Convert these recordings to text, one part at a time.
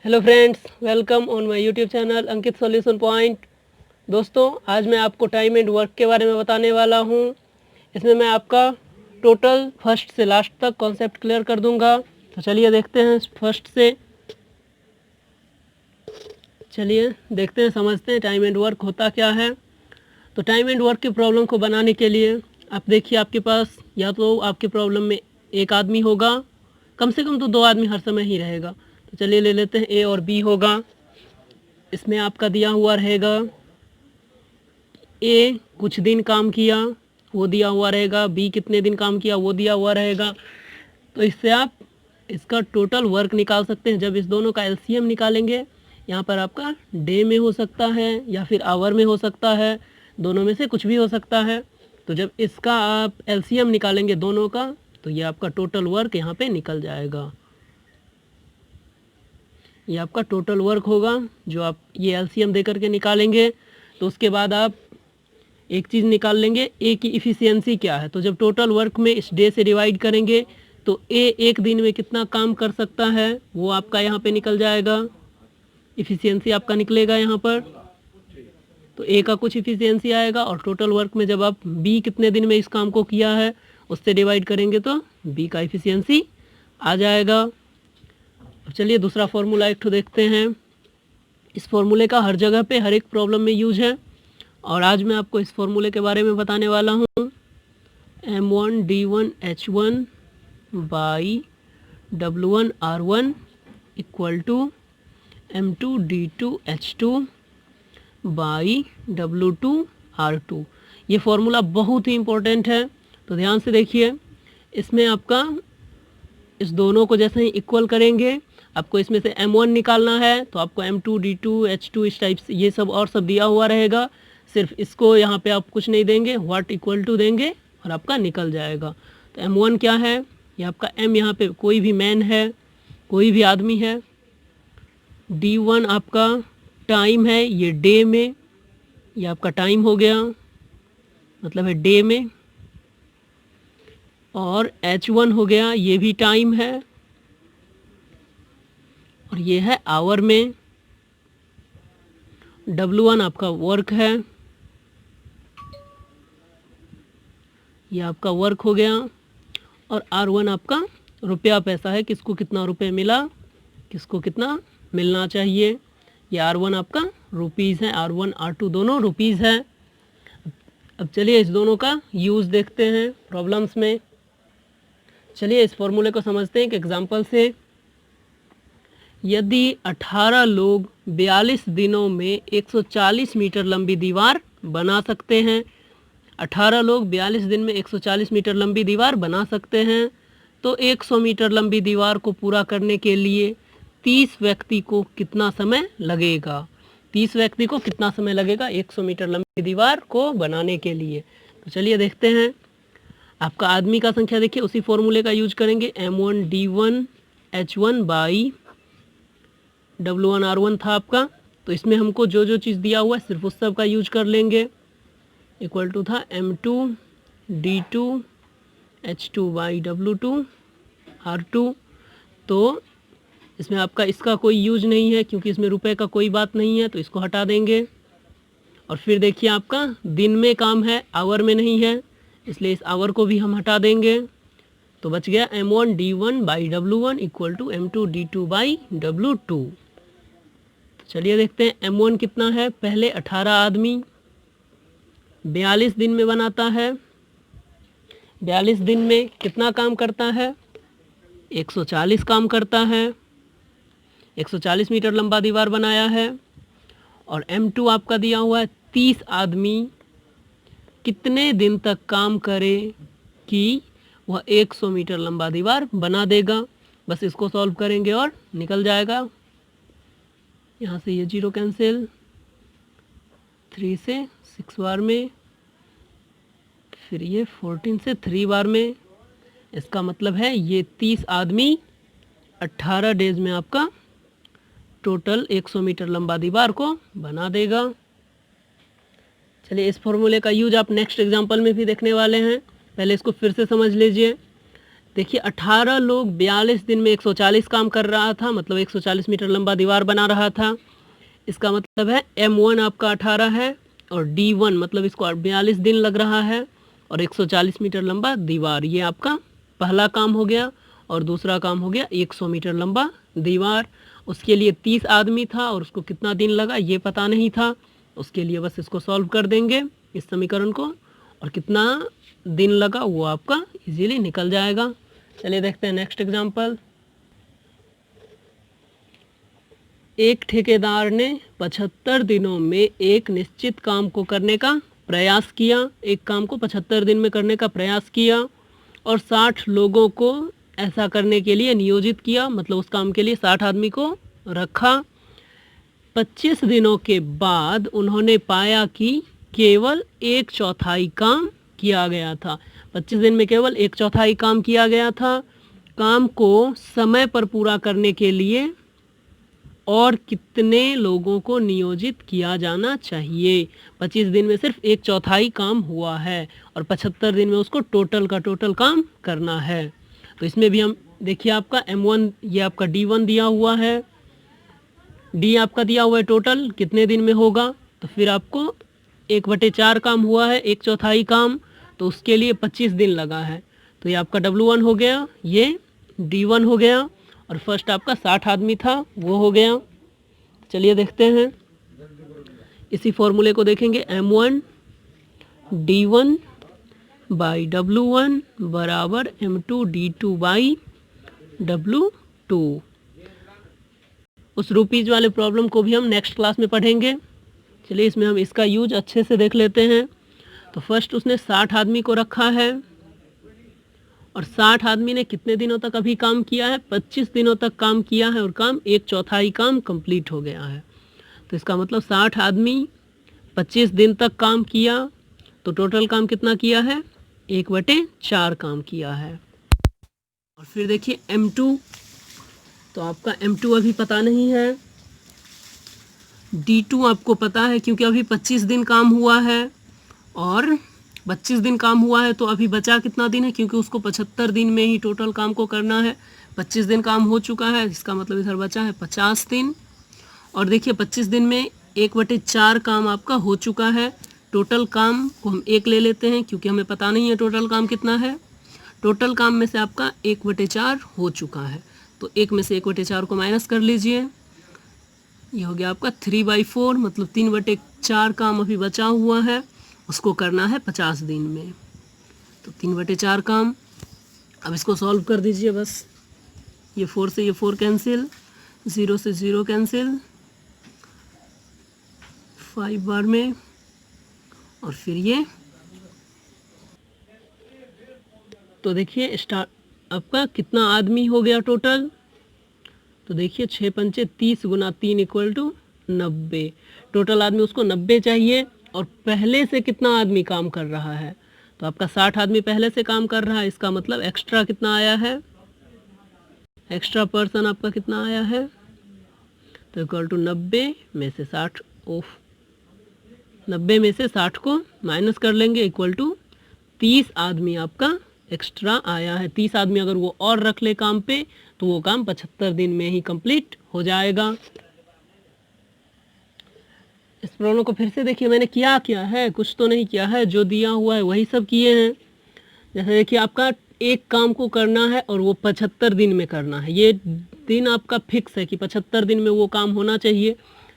Hello friends, welcome on my YouTube channel Ankit solution point. दोस्तों, आज मैं आपको टाइम एंड वर्क के बारे में बताने वाला हूं। इसमें मैं आपका टोटल फर्स्ट से लास्ट तक कॉन्सेप्ट क्लियर कर दूंगा। तो चलिए देखते हैं फर्स्ट से। चलिए देखते हैं, समझते हैं टाइम एंड वर्क होता क्या है। तो टाइम एंड वर्क की प्रॉब्लम को बनाने के लिए आप देखिए, आपके पास या तो आपके प्रॉब्लम में एक आदमी होगा, कम से कम तो दो आदमी हर समय ही रहेगा। तो चलिए ले लेते हैं, ए और बी होगा। इसमें आपका दिया हुआ रहेगा ए कुछ दिन काम किया, वो दिया हुआ रहेगा। बी कितने दिन काम किया, वो दिया हुआ रहेगा। तो इससे आप इसका टोटल वर्क निकाल सकते हैं। जब इस दोनों का एलसीएम निकालेंगे, यहाँ पर आपका डे में हो सकता है या फिर आवर में हो सकता है, दोनों में से कुछ भी हो सकता है। तो जब इसका आप एलसीएम निकालेंगे दोनों का, तो ये आपका टोटल वर्क यहाँ पे निकल जाएगा। ये आपका टोटल वर्क होगा जो आप ये एलसीएम दे करके निकालेंगे। तो उसके बाद आप एक चीज़ निकाल लेंगे, ए की इफ़िशियंसी क्या है। तो जब टोटल वर्क में इस डे से डिवाइड करेंगे तो ए एक दिन में कितना काम कर सकता है वो आपका यहाँ पे निकल जाएगा। इफ़िशियंसी आपका निकलेगा यहाँ पर। तो ए का कुछ इफ़िशियंसी आएगा और टोटल वर्क में जब आप बी कितने दिन में इस काम को किया है उससे डिवाइड करेंगे तो बी का इफ़िशियंसी आ जाएगा। अब चलिए दूसरा फॉर्मूला एक ठो देखते हैं। इस फॉर्मूले का हर जगह पे हर एक प्रॉब्लम में यूज है और आज मैं आपको इस फॉर्मूले के बारे में बताने वाला हूँ। M1D1H1 by W1R1 equal to M2D2H2 by W2R2। ये फॉर्मूला बहुत ही इम्पोर्टेंट है, तो ध्यान से देखिए। इसमें आपका इस दोनों को जैसे ही इक्वल करेंगे, आपको इसमें से M1 निकालना है तो आपको M2D2H2 इस टाइप से ये सब और सब दिया हुआ रहेगा। सिर्फ इसको यहाँ पे आप कुछ नहीं देंगे, व्हाट इक्वल टू देंगे और आपका निकल जाएगा। तो M1 क्या है, ये आपका M यहाँ पे कोई भी मैन है, कोई भी आदमी है। D1 आपका टाइम है, ये डे में, ये आपका टाइम हो गया, मतलब है डे में। और H1 हो गया, ये भी टाइम है और ये है आवर में। W1 आपका वर्क है, ये आपका वर्क हो गया। और R1 आपका रुपया पैसा है, किसको कितना रुपये मिला, किसको कितना मिलना चाहिए। ये R1 आपका रुपीज़ है, R1 R2 दोनों रुपीज़ है। अब चलिए इस दोनों का यूज़ देखते हैं प्रॉब्लम्स में। चलिए इस फॉर्मूले को समझते हैं एक एग्जांपल से। यदि 18 लोग 42 दिनों में 140 मीटर लंबी दीवार बना सकते हैं, 18 लोग 42 दिन में 140 मीटर लंबी दीवार बना सकते हैं, तो 100 मीटर लंबी दीवार को पूरा करने के लिए 30 व्यक्ति को कितना समय लगेगा। 30 व्यक्ति को कितना समय लगेगा 100 मीटर लंबी दीवार को बनाने के लिए। तो चलिए देखते हैं। आपका आदमी का संख्या देखिए, उसी फॉर्मूले का यूज करेंगे। M1D1H1 बाई W1R1 था आपका, तो इसमें हमको जो जो चीज़ दिया हुआ है सिर्फ उस सब का यूज कर लेंगे। इक्वल टू था M2D2H2 बाई W2R2। तो इसमें आपका इसका कोई यूज नहीं है क्योंकि इसमें रुपए का कोई बात नहीं है, तो इसको हटा देंगे। और फिर देखिए आपका दिन में काम है, आवर में नहीं है, इसलिए इस आवर को भी हम हटा देंगे। तो बच गया M1D1 by W1 equal to M2D2 by W2। चलिए देखते हैं M1 कितना है। पहले 18 आदमी 42 दिन में बनाता है। 42 दिन में कितना काम करता है, 140 काम करता है। 140 मीटर लंबा दीवार बनाया है। और M2 आपका दिया हुआ है 30 आदमी कितने दिन तक काम करे कि वह 100 मीटर लंबा दीवार बना देगा। बस इसको सॉल्व करेंगे और निकल जाएगा। यहाँ से ये 0 कैंसिल, 3 से 6 बार में, फिर ये 14 से 3 बार में। इसका मतलब है ये 30 आदमी 18 डेज में आपका टोटल 100 मीटर लंबा दीवार को बना देगा। चलिए इस फॉर्मूले का यूज आप नेक्स्ट एग्जांपल में भी देखने वाले हैं, पहले इसको फिर से समझ लीजिए। देखिए 18 लोग 42 दिन में 140 काम कर रहा था, मतलब 140 मीटर लंबा दीवार बना रहा था। इसका मतलब है M1 आपका 18 है और D1 मतलब इसको 42 दिन लग रहा है और 140 मीटर लंबा दीवार। ये आपका पहला काम हो गया। और दूसरा काम हो गया 100 मीटर लंबा दीवार। उसके लिए 30 आदमी था और उसको कितना दिन लगा ये पता नहीं था। उसके लिए बस इसको सॉल्व कर देंगे इस समीकरण को, और कितना दिन लगा वो आपका इजीली निकल जाएगा। चलिए देखते हैं नेक्स्ट एग्जांपल। एक ठेकेदार ने 75 दिनों में एक निश्चित काम को करने का प्रयास किया। एक काम को 75 दिन में करने का प्रयास किया और 60 लोगों को ऐसा करने के लिए नियोजित किया, मतलब उस काम के लिए 60 आदमी को रखा। 25 दिनों के बाद उन्होंने पाया कि केवल 1/4 काम किया गया था। 25 दिन में केवल 1/4 काम किया गया था। काम को समय पर पूरा करने के लिए और कितने लोगों को नियोजित किया जाना चाहिए। 25 दिन में सिर्फ 1/4 काम हुआ है और 75 दिन में उसको टोटल का टोटल काम करना है। तो इसमें भी हम देखिए आपका M1 ये आपका D1 दिया हुआ है, D आपका दिया हुआ है टोटल कितने दिन में होगा। तो फिर आपको 1/4 काम हुआ है 1/4 काम, तो उसके लिए 25 दिन लगा है। तो ये आपका W1 हो गया, ये D1 हो गया और फर्स्ट आपका 60 आदमी था वो हो गया। चलिए देखते हैं, इसी फॉर्मूले को देखेंगे। M1 D1 बाई W1 बराबर M2 D2 बाई W2। उस रुपीज़ वाले प्रॉब्लम को भी हम नेक्स्ट क्लास में पढ़ेंगे। चलिए इसमें हम इसका यूज अच्छे से देख लेते हैं। तो फर्स्ट उसने 60 आदमी को रखा है और 60 आदमी ने कितने दिनों तक अभी काम किया है, 25 दिनों तक काम किया है और काम 1/4 काम कंप्लीट हो गया है। तो इसका मतलब 60 आदमी 25 दिन तक काम किया तो टोटल काम कितना किया है, 1/4 काम किया है। और फिर देखिए M2, तो आपका M2 अभी पता नहीं है। D2 आपको पता है क्योंकि अभी 25 दिन काम हुआ है और 25 दिन काम हुआ है तो अभी बचा कितना दिन है, क्योंकि उसको 75 दिन में ही टोटल काम को करना है। 25 दिन काम हो चुका है, इसका मतलब इधर बचा है 50 दिन। और देखिए 25 दिन में 1/4 काम आपका हो चुका है। टोटल काम को हम 1 ले लेते हैं क्योंकि हमें पता नहीं है टोटल काम कितना है। टोटल काम में से आपका 1/4 हो चुका है, तो 1 में से 1/4 को माइनस कर लीजिए। ये हो गया आपका 3/4, मतलब 3/4 काम अभी बचा हुआ है, उसको करना है 50 दिन में। तो 3/4 काम। अब इसको सॉल्व कर दीजिए बस। ये 4 से ये 4 कैंसिल, 0 से 0 कैंसिल 5 बार में, और फिर ये। तो देखिए स्टार्ट आपका कितना आदमी हो गया टोटल। तो देखिए 6 पंचे 30 गुना 3 = 90। टोटल आदमी उसको 90 चाहिए और पहले से कितना आदमी काम कर रहा है, तो आपका 60 आदमी पहले से काम कर रहा है। इसका मतलब एक्स्ट्रा कितना आया है, एक्स्ट्रा पर्सन आपका कितना आया है, तो = 90 में से 60 ऑफ 90 में से 60 को माइनस कर लेंगे, = 30 आदमी आपका एक्स्ट्रा आया है। 30 आदमी अगर वो और रख ले काम पे तो वो काम 75 दिन में ही कंप्लीट हो जाएगा। इस प्रॉब्लम को फिर से देखिए, मैंने क्या किया है, कुछ तो नहीं किया है, जो दिया हुआ है वही सब किए हैं। जैसे देखिए आपका एक काम को करना है और वो 75 दिन में करना है। ये दिन आपका फिक्स है कि 75 दिन में वो काम होना चाहिए।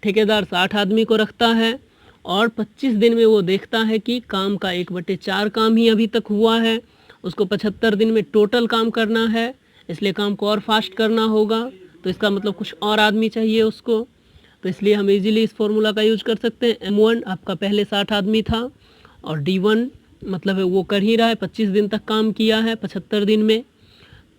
ठेकेदार 60 आदमी को रखता है और 25 दिन में वो देखता है कि काम का 1/4 काम ही अभी तक हुआ है। उसको 75 दिन में टोटल काम करना है, इसलिए काम को और फास्ट करना होगा। तो इसका मतलब कुछ और आदमी चाहिए उसको, तो इसलिए हम इजीली इस फॉर्मूला का यूज कर सकते हैं। M1 आपका पहले 60 आदमी था और D1 मतलब है वो कर ही रहा है, 25 दिन तक काम किया है 75 दिन में,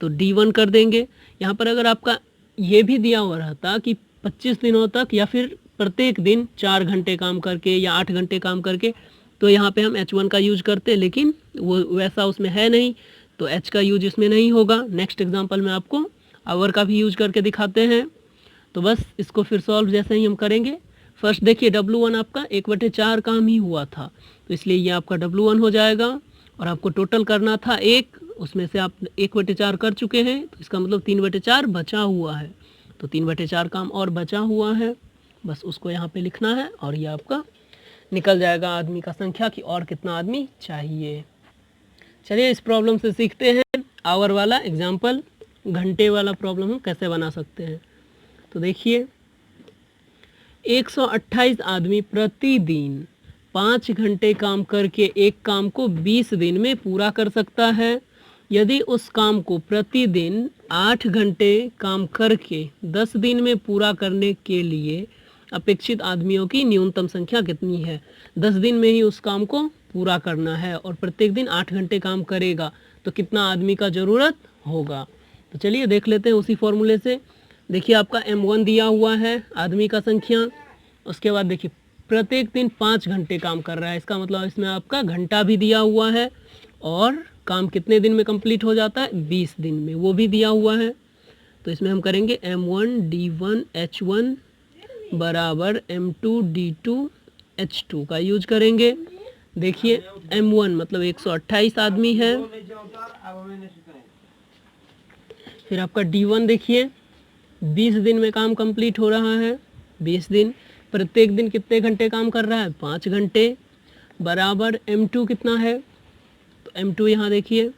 तो D1 कर देंगे। यहाँ पर अगर आपका ये भी दिया हुआ रहता कि 25 दिनों तक या फिर प्रत्येक दिन 4 घंटे काम करके या 8 घंटे काम करके, तो यहाँ पे हम H1 का यूज करते, लेकिन वो वैसा उसमें है नहीं, तो H का यूज इसमें नहीं होगा। नेक्स्ट एग्जांपल में आपको आवर का भी यूज करके दिखाते हैं। तो बस इसको फिर सॉल्व जैसे ही हम करेंगे, फर्स्ट देखिए W1 आपका 1/4 काम ही हुआ था, तो इसलिए ये आपका W1 हो जाएगा और आपको टोटल करना था 1 उसमें से आप 1/4 कर चुके हैं, तो इसका मतलब 3/4 बचा हुआ है। तो 3/4 काम और बचा हुआ है, बस उसको यहाँ पे लिखना है और ये आपका निकल जाएगा आदमी का संख्या कि और कितना आदमी चाहिए। चलिए इस प्रॉब्लम से सीखते हैं आवर वाला एग्जाम्पल, घंटे वाला प्रॉब्लम हम कैसे बना सकते हैं। तो देखिए 128 आदमी प्रतिदिन 5 घंटे काम करके एक काम को 20 दिन में पूरा कर सकता है। यदि उस काम को प्रतिदिन 8 घंटे काम करके 10 दिन में पूरा करने के लिए अपेक्षित आदमियों की न्यूनतम संख्या कितनी है। 10 दिन में ही उस काम को पूरा करना है और प्रत्येक दिन 8 घंटे काम करेगा तो कितना आदमी का ज़रूरत होगा। तो चलिए देख लेते हैं उसी फॉर्मूले से। देखिए आपका M1 दिया हुआ है आदमी का संख्या, उसके बाद देखिए प्रत्येक दिन 5 घंटे काम कर रहा है, इसका मतलब इसमें आपका घंटा भी दिया हुआ है और काम कितने दिन में कंप्लीट हो जाता है 20 दिन में, वो भी दिया हुआ है। तो इसमें हम करेंगे M1 D1 H1 बराबर M2 D2 H2 का यूज करेंगे। देखिए M1 मतलब 128 आदमी है, फिर आपका D1 देखिए 20 दिन में काम कंप्लीट हो रहा है, 20 दिन, प्रत्येक दिन कितने घंटे काम कर रहा है 5 घंटे, बराबर M2 कितना है, तो M2 यहाँ देखिए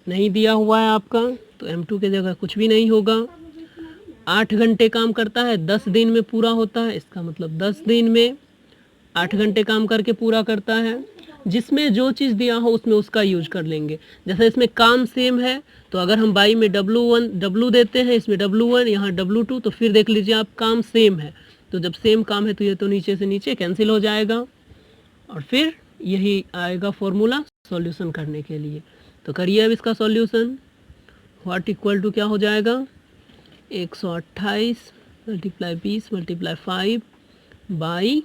नहीं दिया हुआ है आपका, तो M2 की जगह कुछ भी नहीं होगा। 8 घंटे काम करता है, 10 दिन में पूरा होता है, इसका मतलब 10 दिन में 8 घंटे काम करके पूरा करता है। जिसमें जो चीज़ दिया हो उसमें उसका यूज कर लेंगे। जैसे इसमें काम सेम है तो अगर हम बाई में W देते हैं, इसमें W1 यहाँ W2, तो फिर देख लीजिए आप काम सेम है, तो जब सेम काम है तो ये तो नीचे से नीचे कैंसिल हो जाएगा और फिर यही आएगा फॉर्मूला सॉल्यूशन करने के लिए। तो करिए अब इसका सॉल्यूशन। व्हाट इक्वल टू क्या हो जाएगा 128 × 20 × 5 बाई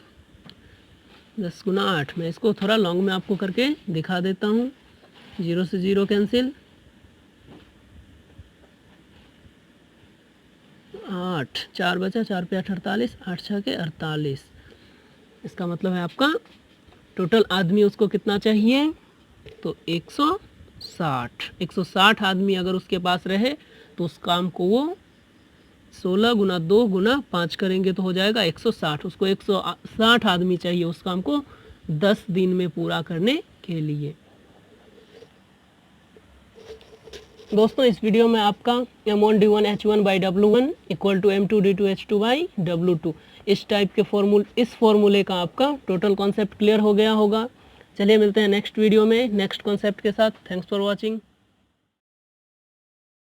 10 × 8। मैं इसको थोड़ा लॉन्ग में आपको करके दिखा देता हूँ। 0 से 0 कैंसिल, 8 4 बचा, 4 पे 8 48, 8 6 के 48। इसका मतलब है आपका टोटल आदमी उसको कितना चाहिए, तो 160 आदमी अगर उसके पास रहे तो उस काम को वो 16 × 2 × 5 करेंगे तो हो जाएगा 160। उसको 160 आदमी चाहिए उस काम को 10 दिन में पूरा करने के लिए। दोस्तों इस वीडियो में आपका M1 D1 H1 by W1 equal to M2 D2 H2 by W2 इस टाइप के इस फॉर्मूले का आपका टोटल कॉन्सेप्ट क्लियर हो गया होगा। चलिए मिलते हैं नेक्स्ट वीडियो में नेक्स्ट कॉन्सेप्ट के साथ। Thanks for watching.